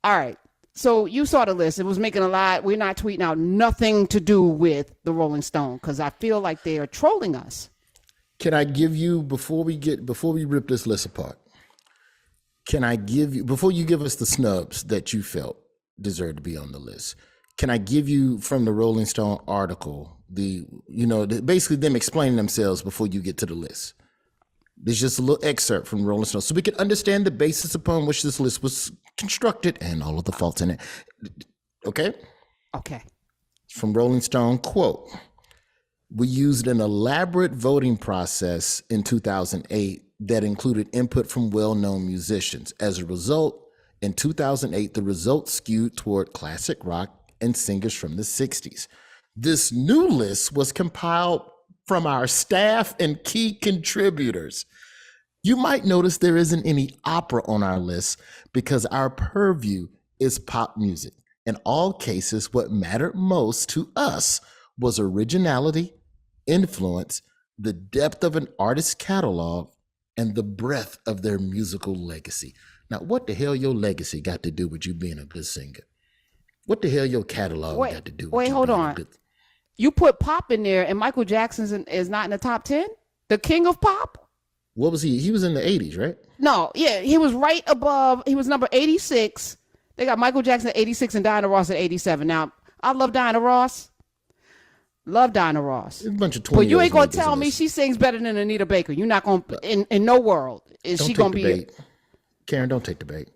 All right. So you saw the list. It was making a lot. We're not tweeting out nothing to do with the Rolling Stone because I feel like they are trolling us. Can I give you before we rip this list apart? Can I give you before you give us the snubs that you felt deserved to be on the list? Can I give you from the Rolling Stone article basically them explaining themselves before you get to the list? There's just a little excerpt from Rolling Stone so we can understand the basis upon which this list was constructed and all of the faults in it. Okay? Okay. From Rolling Stone, quote, "We used an elaborate voting process in 2008 that included input from well-known musicians. As a result, in 2008, the results skewed toward classic rock and singers from the 60s. This new list was compiled from our staff and key contributors. You might notice there isn't any opera on our list because our purview is pop music. In all cases, what mattered most to us was originality, influence, the depth of an artist's catalog, and the breadth of their musical legacy." Now, what the hell your legacy got to do with you being a good singer? What the hell your catalog got to do with you hold being on. a good... You put pop in there and Michael Jackson is not in the top 10? The king of pop? What was he? He was in the 80s, right? No, yeah, he was right above. He was number 86. They got Michael Jackson at 86 and Diana Ross at 87. Now, I love Diana Ross. Love Diana Ross. There's a bunch of 20 But you ain't going to tell me she sings better than Anita Baker. You're not going to, in no world is Don't she going to be. bait. Karen, don't take the bait.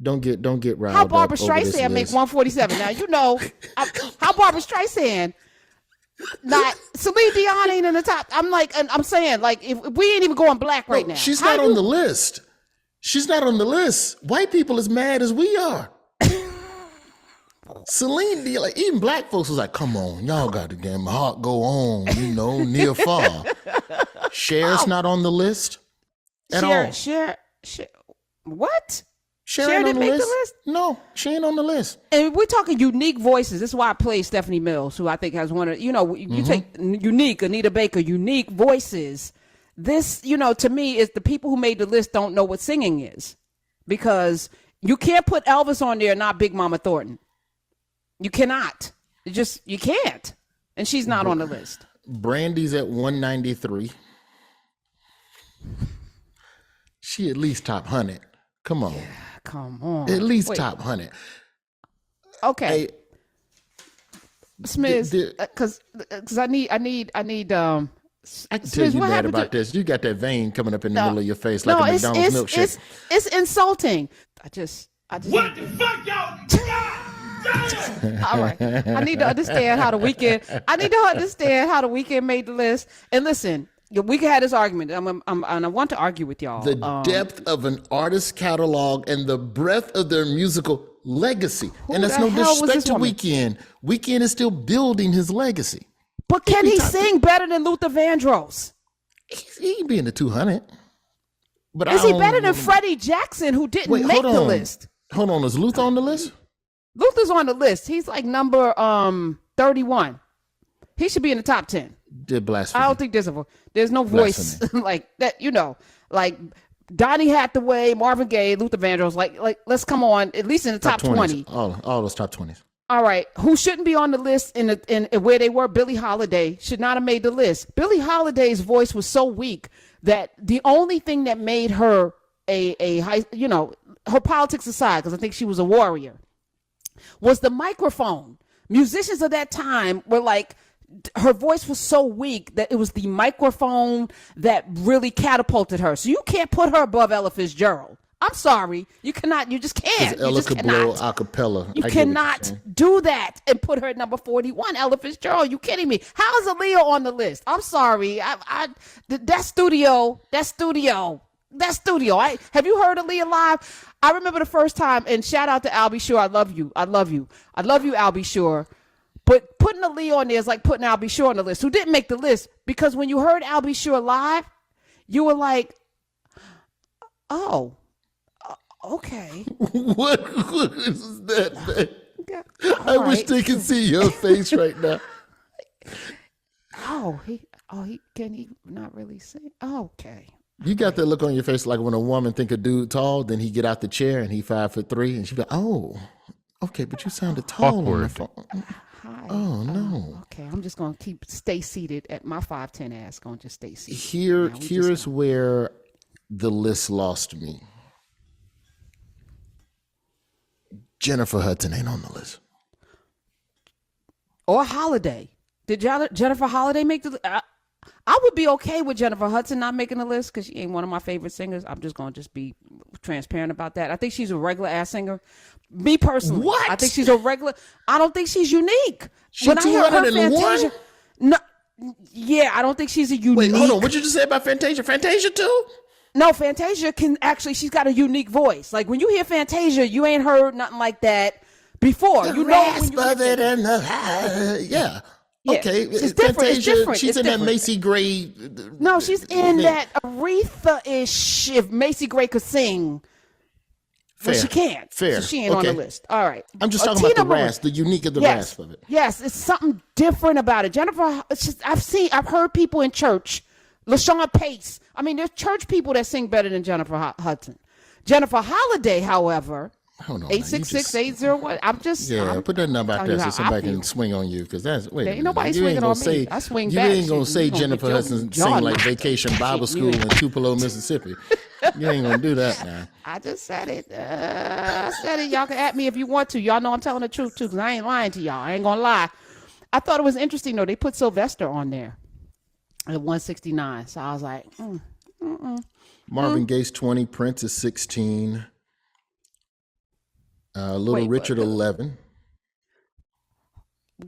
Don't get riled How up Barbara over this Streisand make list. 147. Now, how Barbara Streisand, not Celine Dion ain't in the top. I'm saying, like, if we ain't even going black right now. She's not on the list. She's not on the list. White people as mad as we are. Celine Dion, like, even black folks was like, come on, y'all got to get my heart go on, near far. Cher's not on the list at all. Cher, what? Cher ain't didn't on make the list? No, she ain't on the list. And we're talking unique voices. This is why I play Stephanie Mills, who I think has one of, you take unique, Anita Baker, unique voices. This, to me, is the people who made the list don't know what singing is. Because you can't put Elvis on there and not Big Mama Thornton. You cannot. You can't. And she's not on the list. Brandy's at 193. She at least top 100. Come on. Yeah, come on. At least top 100. Okay. Hey, Smith, because I need. I can tell you mad about this. You got that vein coming up in the middle of your face like a McDonald's milkshake. It's insulting. I just. What the fuck, y'all? All right. I need to understand how the weekend. Made the list. And listen, we can have this argument. And I want to argue with y'all. The depth of an artist's catalog and the breadth of their musical legacy. And that's no disrespect to Weeknd. Weeknd is still building his legacy. But can he sing better than Luther Vandross? He can be in the 200. But is he better than Freddie Jackson, who didn't make the list? Hold on. Is Luther on the list? Luther's on the list. He's like number 31. He should be in the top 10. Did blasphemy. I don't think there's no voice like that, like Donny Hathaway, Marvin Gaye, Luther Vandross, like let's come on, at least in the top 20. All those top 20s. All right, who shouldn't be on the list in where they were? Billie Holiday should not have made the list. Billie Holiday's voice was so weak that the only thing that made her a high, her politics aside, because I think she was a warrior, was the microphone. Musicians of that time were like, her voice was so weak that it was the microphone that really catapulted her. So you can't put her above Ella Fitzgerald. I'm sorry. You cannot. You just can't. Ella could blow a cappella. You cannot do that and put her at number 41. Ella Fitzgerald. You kidding me? How is Aaliyah on the list? I'm sorry. That studio. Have you heard Aaliyah live? I remember the first time, and shout out to Al B. Sure. I love you, Al B. Sure. But putting Aaliyah on there is like putting Al B. Sure on the list, who didn't make the list, because when you heard Al B. Sure live, you were like, oh, okay. What is that, man? Yeah, I wish they could see your face right now. He can he not really sing? Okay. You got that look on your face like when a woman think a dude tall, then he get out the chair and he 5'3", and she be like, "Oh, okay, but you sounded tall on the Awkward. phone." Hi. Oh no. Okay, I'm just gonna stay seated at my 5'10" ass. Gonna just stay seated. Here, Now we here just is where the list lost me. Jennifer Hudson ain't on the list. Or Holiday. Did Jennifer Holiday make the? I would be okay with Jennifer Hudson not making the list because she ain't one of my favorite singers. I'm just gonna be transparent about that. I think she's a regular ass singer. Me personally, What? I think she's a regular. I don't think she's unique. She When I hear her 201? Fantasia, no, yeah, I don't think she's a unique. Wait, hold on. What you just say about Fantasia? Fantasia too? No, Fantasia can actually. She's got a unique voice. Like when you hear Fantasia, you ain't heard nothing like that before. The You know when rasp you of it and the yeah. Yeah, Okay, it's different, it's different, She's it's in different. that Macy Gray. No, she's in thing. that Aretha-ish. If Macy Gray could sing, Fair. but she can't. Fair. So she ain't on the Okay. list. All right. I'm just talking about Tina the Marie. rasp, the unique of the Yes. rasp of it. Yes, it's something different about it. Jennifer, I've heard people in church, LaShawn Pace. I mean, there's church people that sing better than Jennifer Hudson. Jennifer Holiday, however, Hold on. now, you 866-801. I'm just Yeah, I'm put that number out telling there you so how I somebody can feel. swing on you, because that's wait. There a ain't minute, nobody you swinging ain't gonna on say, me. I swing you back. ain't gonna Shit, say you gonna Jennifer get your Hudson jaw sing like knocked. Vacation Bible Shit, School you in Tupelo, Mississippi. You ain't gonna do that now. I just said it. I said it. Y'all can at me if you want to. Y'all know I'm telling the truth too, because I ain't lying to y'all. I ain't gonna lie. I thought it was interesting though. They put Sylvester on there at 169. So I was like, Marvin Gaye's 20, Prince is 16, Little Wait, Richard but- 11.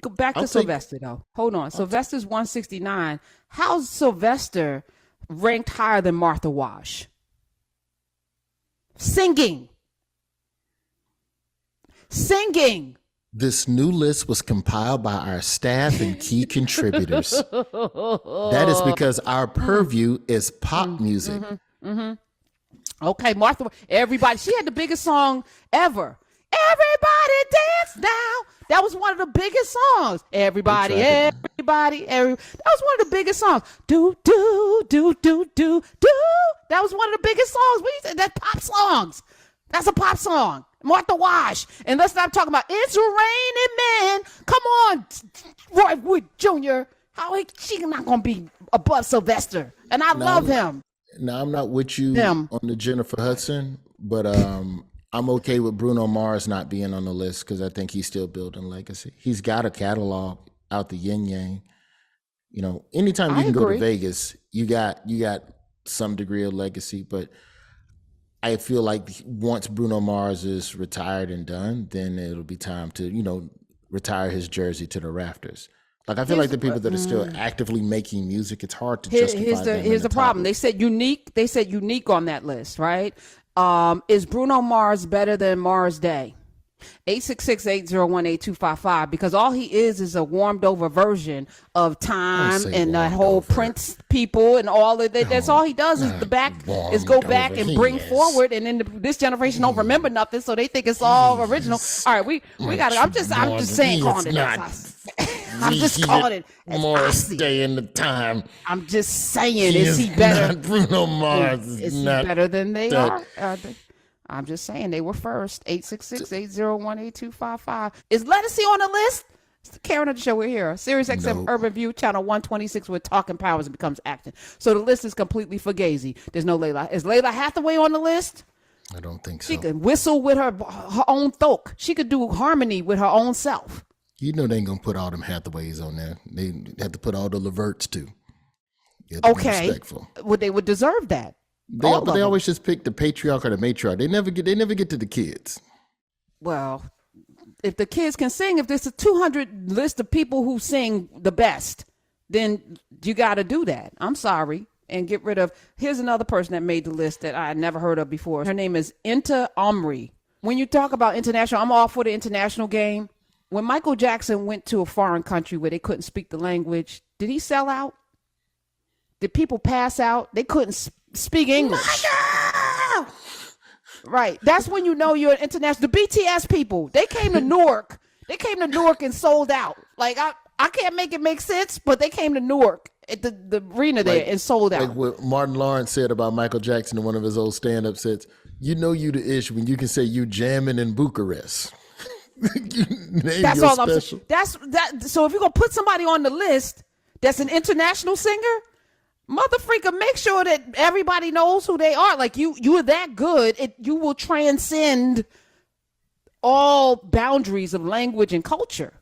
go back to I'll take- Sylvester though. Hold on. Sylvester's 169. How's Sylvester ranked higher than Martha Wash? Singing. This new list was compiled by our staff and key contributors. That is because our purview is pop music. Okay, Martha. Everybody. She had the biggest song ever. Everybody dance now. That was one of the biggest songs. Everybody. That was one of the biggest songs. Do do do do do do. That was one of the biggest songs. What do you say? That's pop songs. That's a pop song. Martha Wash. And let's not talk about It's Raining Men. Come on, Roy Wood Jr. She not gonna be above Sylvester. And I love him. Now, I'm not with you Him. on the Jennifer Hudson, but I'm okay with Bruno Mars not being on the list because I think he's still building legacy. He's got a catalog out the yin yang. You know, anytime you I can go agree. to Vegas, you got some degree of legacy. But I feel like once Bruno Mars is retired and done, then it'll be time to, retire his jersey to the rafters. Like I feel like the people that are still actively making music, it's hard to justify them in Here's the top problem. of- They said unique on that list, right? Is Bruno Mars better than Mars Day? 866-801-8255, because all he is a warmed over version of Time say and that warmed whole over. Prince people and all of that. That's all he does is go warmed back over. and He bring is. forward, and then this generation don't remember nothing, so they think it's all original. All right, we got it. I'm just saying, calling it. I'm just calling it. as I Morris see it. Day in the Time. I'm just saying, is he better? Not Bruno Mars Is he not better than they that- are? I'm just saying they were first. 866-801-8255. Is Lettucey on the list? It's the Karen of the show. We're here. Sirius XM Nope. Urban View, channel 126, where talking powers and becomes acting. So the list is completely fugazi. There's no Layla. Is Layla Hathaway on the list? I don't think She so. could whistle with her own throat. She could do harmony with her own self. You know they ain't gonna put all them Hathaways on there. They have to put all the Leverts too. You have to be Okay. respectful. They would deserve that. They, All but of they them. always just pick the patriarch or the matriarch. They never get to the kids. Well, if the kids can sing, if there's a 200 list of people who sing the best, then you got to do that. I'm sorry. And get rid of. Here's another person that made the list that I had never heard of before. Her name is Inta Omri. When you talk about international, I'm all for the international game. When Michael Jackson went to a foreign country where they couldn't speak the language, did he sell out? Did people pass out? They couldn't speak English. Right. That's when you know you're an international. The BTS people, they came to Newark. They came to Newark and sold out. Like I can't make it make sense, but they came to Newark at the arena there and sold out. Like what Martin Lawrence said about Michael Jackson in one of his old stand-up sets, you know you the ish when you can say you jamming in Bucharest. That's all I'm saying. So if you're gonna put somebody on the list that's an international singer, mother freaker, make sure that everybody knows who they are. Like you are that good, you will transcend all boundaries of language and culture.